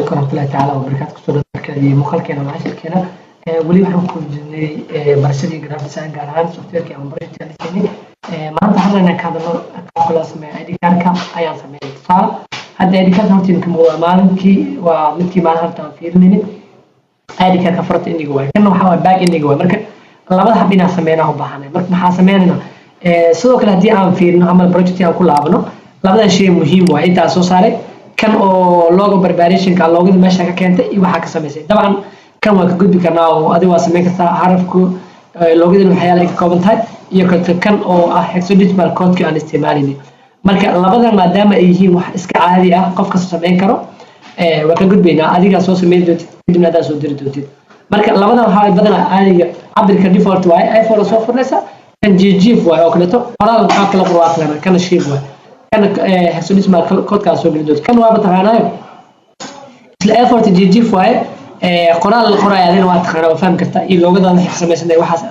عليكم ورحمة الله تعالى وبركاته كسر مخالكنا وعشركنا ولي waxaan ku jirnay barashadii graphic design gaar ahaan software-ka aan barashadii maanta hadana ka hadalno kala sameeyo ID card-ka ayaan sameeyay tusaale hadda ID card hortiin ka muuqda maalinkii waa midkii maalinta fiirnayni ID card-ka farta indiga way kana waxa back indiga way marka labada hab inaan sameeyna u baahanay marka maxaa sameeynaa sidoo kale hadii aan fiirno ama project-ka aan ku laabano labada shay muhiim waa inta soo saaray kan oo logo preparation ka logo meesha ka keentay iyo waxa ka sameysay dabcan kan waa ka gudbi karnaa oo adiga waa sameyn kartaa xarafku loogada waxyaalo ay ka kooban tahay iyo kan oo ah hexadecimal code-ka aan isticmaalayno marka labadan maadaama ay yihiin wax iska caadi ah qof kasta sameyn karo waa ka gudbaynaa adiga soo sameyn doonto kadibna aad soo diri doonto marka labadan waxa ay badanaa caadiga cabirka default way iPhone soo furnaysa kan GGF way oo kaleeto qoraal waxa kala qorwaaqlana kan shape way kan hexadecimal code-ka soo geli doonto kan waa bataqaanayo isla iPhone GGF way qoraal qoraay adina waa taqaan oo faham kartaa iyo loogada wax sameeyay waxaas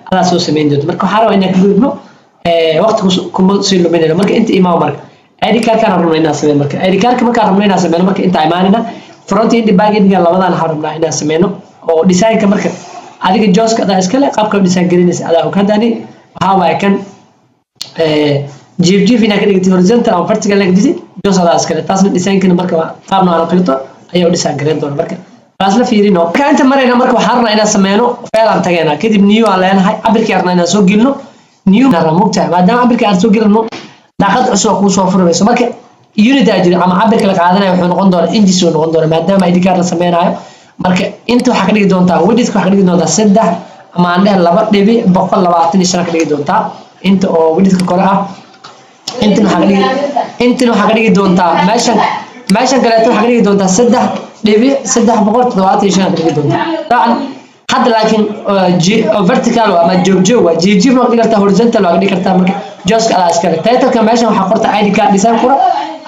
adaa soo sameyn doonto marka waxa rabaa inaad ka gudubno waqti kuma sii luminayno marka inta imaam marka ID card-ka rabno inaan sameeyno marka ID card-ka marka rabno inaan sameeyno marka inta imaanina front end back end labadan rabnaa inaan sameeyno oo design-ka marka adiga joska adaa iska leh qaabka design garinaysa adaa oo kadani waxa waay kan GFGF ina ka dhigtay horizontal ama vertical laga dhigtay jos adaa iska leh taasna design-kana marka qaabna aan qilto ayaa design garin doona marka asla fiirino ka inta marayna marka waxaan rabnaa inaan sameeyno file aan tageena kadib new aan leenahay cabirkii arnaa inaan soo gelino new na mugtaa maadaama cabirkii aan soo gelino daaqad cusub ku soo furmayso marka unit ajir ama cabirka la qaadanayo wuxuu noqon doonaa inches uu noqon doonaa maadaama ID card la sameynayo marka inta waxa ka dhigi doontaa width waxa ka dhigi doontaa 3 ama aan dhahay 2.125 ka dhigi doontaa inta oo width kale ah inta waxa ka dhigi doontaa meeshan kale waxa ka dhigi doontaa 3.375 dhigi doontaa طبعا hadda laakiin vertical ama joog waa GG ma dhigi kartaa horizontal waa dhigi kartaa marka joska ala iska title-ka meeshan waxa qorta ID card design qora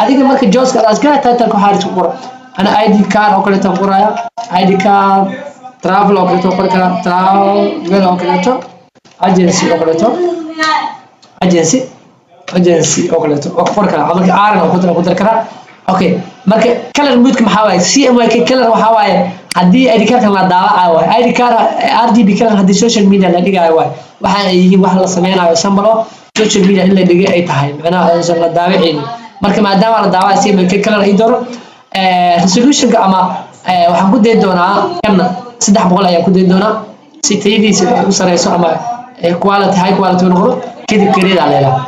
adiga marka joska ala iska title-ka waxa isku qora ana ID card oo kale tan qoraya ID card travel oo kale tan qorka travel oo kale tan agency oo kale tan agency oo kale tan oo qorka marka aaran oo ku dar kara okay marka color mood-ka maxaa waaye CMYK color waxa waaye hadii ID card la daawacayo waaye ID card RGB color hadii social media la dhigayo waaye waxa ay yihiin wax la sameynayo sambalo social media in la dhigay ay tahay macnaha aan la daawacin marka maadaama la daawacayo CMYK color ay dooro resolution-ka ama waxaan ku deed doonaa kan 300 ayaa ku deed doonaa si tayadiisa u sareyso ama quality high quality noqdo kadib kareeda leeyahay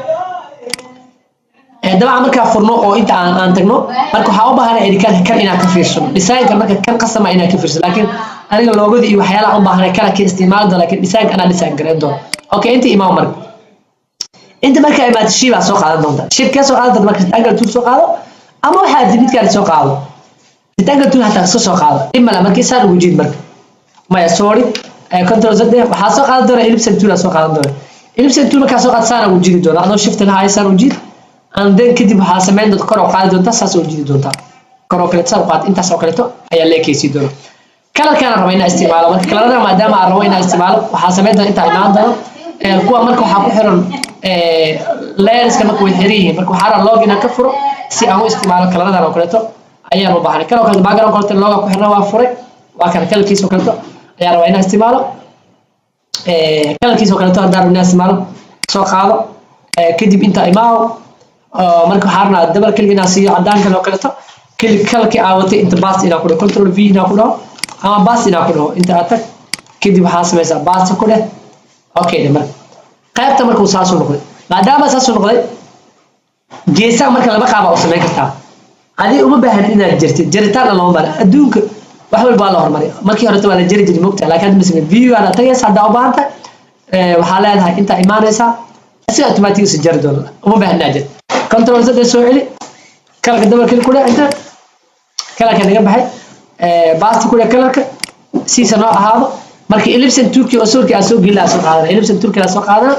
dabcan marka furno oo inta aan tagno marka waxa u baahan ID card kan inaan ka fiirsano design-ka marka kan qasama inaan ka fiirsano laakiin aniga loogada iyo waxyaalaha u baahan kala ka isticmaal doona laakiin design-ka ana design gareyn doono okay inta imaam marka inta marka ay maad shiba soo qaadan doonta shibka soo qaadan marka angle tool soo qaado ama waxa dibid kale soo qaado angle tool hatta soo qaado imala marka isaan ugu jiid marka maya sorry control z waxa soo qaadan doona ellipse tool soo qaadan doona ellipse tool marka soo qaad saan ugu jiid doona adoo shift la haysan ugu jiid and then kadib waxa sameyn doonta kor oo qaadi doonta saas oo jiidi doonta kor oo kale saas qaad intaas oo kale to ayaa leekaysi doona color-kana rabo inaan isticmaalo marka color-da maadaama aan rabo inaan isticmaalo waxa sameyn doonta inta imaan doona kuwa marka waxa ku xiran layers-ka marka way xiran yihiin marka waxa rabaa log inaan ka furo si aan u isticmaalo color-dan oo kale to ayaan u baahnay kala kale background kale logo ku xiran waa furay waa kan color-kiisa oo kale to ayaan rabaa inaan isticmaalo color-kiisa oo kale to hadaan inaan isticmaalo soo qaado kadib inta imaado marka waxaan rabnaa double click inaan siiyo cadaanka loo kaleeto click kalki aawatay inta bast inaan ku dhaho control V inaan ku dhaho ama bast inaan ku dhaho inta aad tag kadib waxaa samaysaa bast ku dheh okay marka qaybta marka uu saas u noqday maadaama saas u noqday geesaha marka laba qaab oo sameyn kartaa adii uma baahan inaad jirtid jiritaan lama baahan adduunka wax walba la hormariyo markii hore waa la jiri jiray moogtaa laakiin hadda sameey video aan tagaysa hadda u baahanta waxaa leedahay inta imaanaysa si automatic si jari doona uma baahan inaad jirtid control z soo celi kalka double click ku dheh inta kalka naga baxay basti ku dheh kalka siisa noo ahaado marka ellipse tool-ki oo suurki aan soo gelaa soo qaadana ellipse tool-ki aan soo qaadana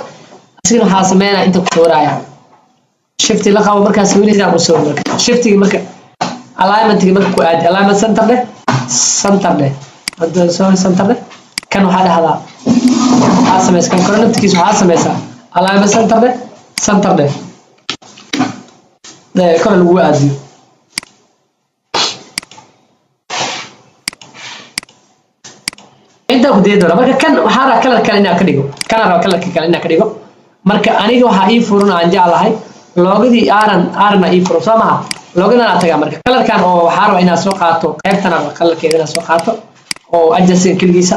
asigana waxa sameeyna inta ku sawiraya shift la qabo markaas sawiraysa ku soo marka shift-ga marka alignment-ga marka ku aad alignment center dheh hadda soo center dheh kan waxa dhahdaa waxa sameeyay kan coordinate-kiisa waxa sameeyay alignment center dheh كل الوادي inta ku deedo marka kan waxa ra kala kale ina ka dhigo kana ra kala kale ina ka dhigo marka aniga waxa ii furun aan jeclahay loogadii aaran ii furo samaha loogada aan tagaa marka kalarkan oo waxa raba inaan soo qaato qaybtana kalarkeeda soo qaato oo adjust kaligiisa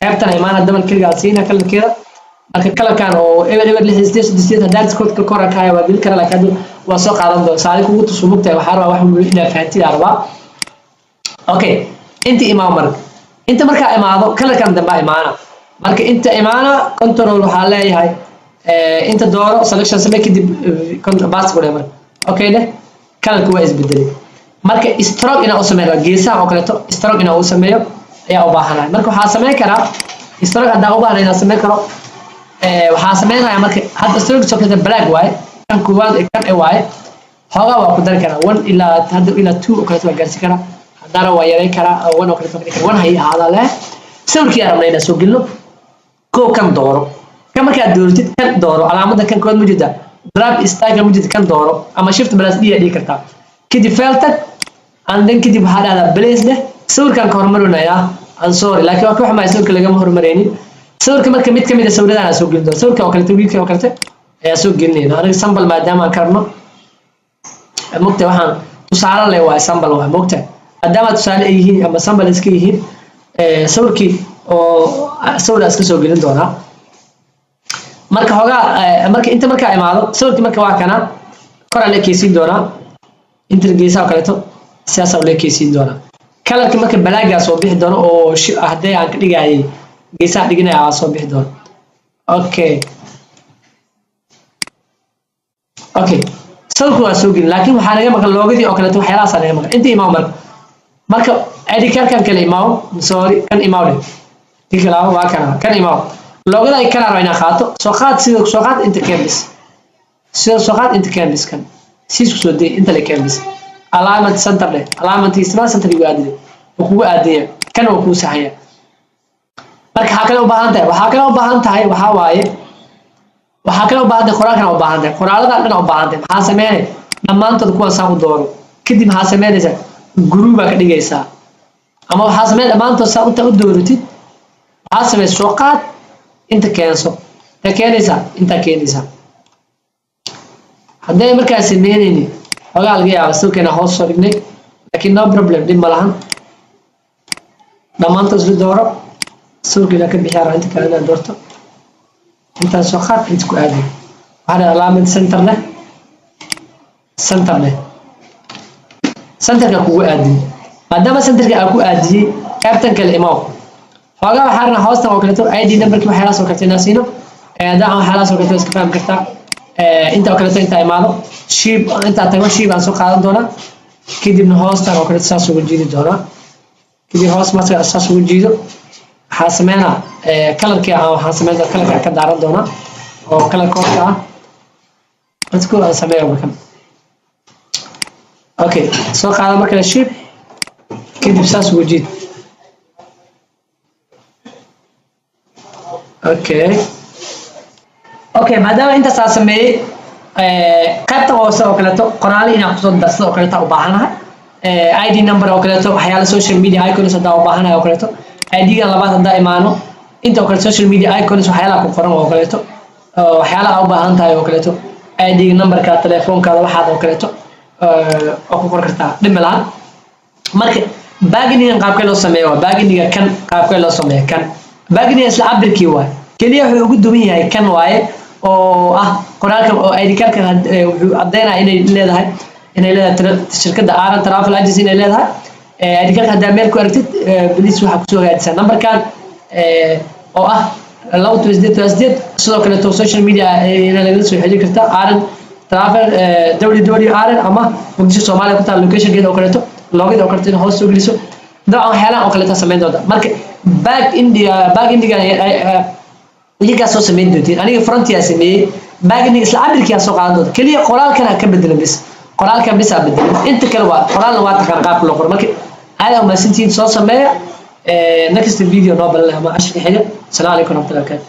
qaybtana imaana double kaliga siina kalarkeeda marka kalarkan oo ever 6 hadaan iskood ka korankaaya waa dil kara laakiin waa soo qaadan doon saari kugu tusumugtay waxa raba wax muhiim ina fahantii arba okay inta imaam marka inta marka imaado kalarkan damba imaana marka inta imaana control waxa leeyahay inta dooro selection samee kadib bas ku dheer okay leh kalarku waa isbedelay marka stroke ina u sameeyo geesaha oo kale to stroke ina u sameeyo ayaa u baahanahay marka waxa sameyn karaa stroke hadaa u baahnaa ina sameyn karo waxa sameeynayaa marka hadda stroke soo kale black way kan kuwaad kan way xogaa waa ku dari karaa 1 ilaa hadda ilaa 2 oo kale waa gaarsi karaa hadana waa yareyn karaa 1 oo kale waa karaa 1 hay ahaada leh sawirkii arabnayna soo gilno ko kan dooro كما كان دورتي كان دورو علامة كان كود موجودة دراب استاجر موجود كان دورو أما شفت بلاس دي كرتا كدي فلتك عندن كدي بحال على بليز ده صور كان كهرمرنا يا أنصار لكن أكو حما يصور كلا جم هرمريني صور كمان كميت كميت صور ده أنا سوق جلده صور كأكلت ويك كأكلت يا سوق جنين أنا سامبل ما دام كرنا مكتب وحنا تسعر له واي سامبل واي مكتب قدام تسعر إيه أما سامبل إسكي إيه صور كي أو صور إسكي سوق جلده أنا marka hoga marka inta marka imaado sawirka marka waa kana kora la keesin doona inta geesaha kale to siyaasad la keesin doona kalarka marka balaaga soo bixi doona oo haday aan ka dhigay geesaha dhiganaya soo bixi doona okay sawirku waa soo gin laakiin waxa naga marka loogadii oo kale to waxyaalaha saaray marka inta imaam marka ID card kan kale imaam sorry kan imaam tikala waa kana kan imaam لوجدا أي كلام رأينا خاطئ سقاط سيد سقاط أنت كامبس سيد سقاط أنت كامبس كان سيد سودي أنت اللي كامبس علامة سنتر له علامة اسمها سنتر يقعد وهو عادية كان وهو صحيح مرك حكنا وباهنته وحكنا وباهنته هاي وحواي وحكنا وباهنته خراج كنا وباهنته خراج ده كنا وباهنته حاسمين لما أنت تكون سامو دور كده حاسمين إذا جروبا كده جيسا أما حاسمين لما أنت سامو تودورتي حاسمين سقاط انت كانسو تكانيسا انت كانيسا هذا مركز سمينيني ولا الجيا بس كنا هوس صدقني لكن no problem دي ملهن لما انت تزيد دورة سوق لك بحيرة انت كأنها دورته انت سوخات انت كأدي هذا علامة سنتر له سنتر كأكو أدي ما دام سنتر كأكو أدي كابتن كالإمام فاجا حرنا هوستا وكلته ID نمبر كم حلاس وكلته ناسينه ده عن حلاس وكلته اسكفام كرتا انت وكلته انت ايمانو شيب انت تقول شيب عن سوق قادم دونا كده من هوستا وكلته اساس وجديد دونا كده هوس ما اساس وجديد حاسمنا كلر كي او حاسمنا كلر كا دارن دونا او كلر كوكا اسكو سميه وكم اوكي سوق قادم مركز شيب كده اساس وجديد اوكي maadaama inta saamay qaybta hoose oo kale to qoraal ina ku soo darso oo kale ta u baahanahay ID number oo kale to waxyaalo social media icons hada u baahanahay oo kale to ID ga labaad hada imaano inta oo kale social media icons waxyaalo ku qoran oo kale to waxyaalo u baahan tahay oo kale to ID numberka telefoonkaada waxaad oo kale to oo ku qor kartaa dhimalaan marka baaginiga qaabka loo sameeyo baaginiga kan qaabka loo sameeyo kan باقي اسلا عبركي واي كليه wuxuu ugu duwan yahay kan waaye oo ah qoraalka oo ID card wuxuu cadeynaa inay leedahay shirkadda Aaran Travel Agency inay leedahay ID card hadaa meel ku aragtid please waxa ku soo hagaajisa numberkan oo ah 228 sidoo kale social media ina laga soo xiriir karta Aaran Travel www.aaran ama Muqdisho Soomaaliya ku taal location geed oo kale logid oo kale hoos soo geliso ده حالا أو كلها سمين ده مرك باك إنديا يجي سو سمين دوتين أنا فرنتي أسمي باك إنديا إسلام أمريكا سو قاعد دوت كليه قرال كان كبدل بس قرال كان بس أبدل أنت كلوا قرال نوات كان قاب لقر مرك هذا ما سنتين سو سمية next video نوبل ما أشوف حاجة السلام عليكم ورحمة الله وبركاته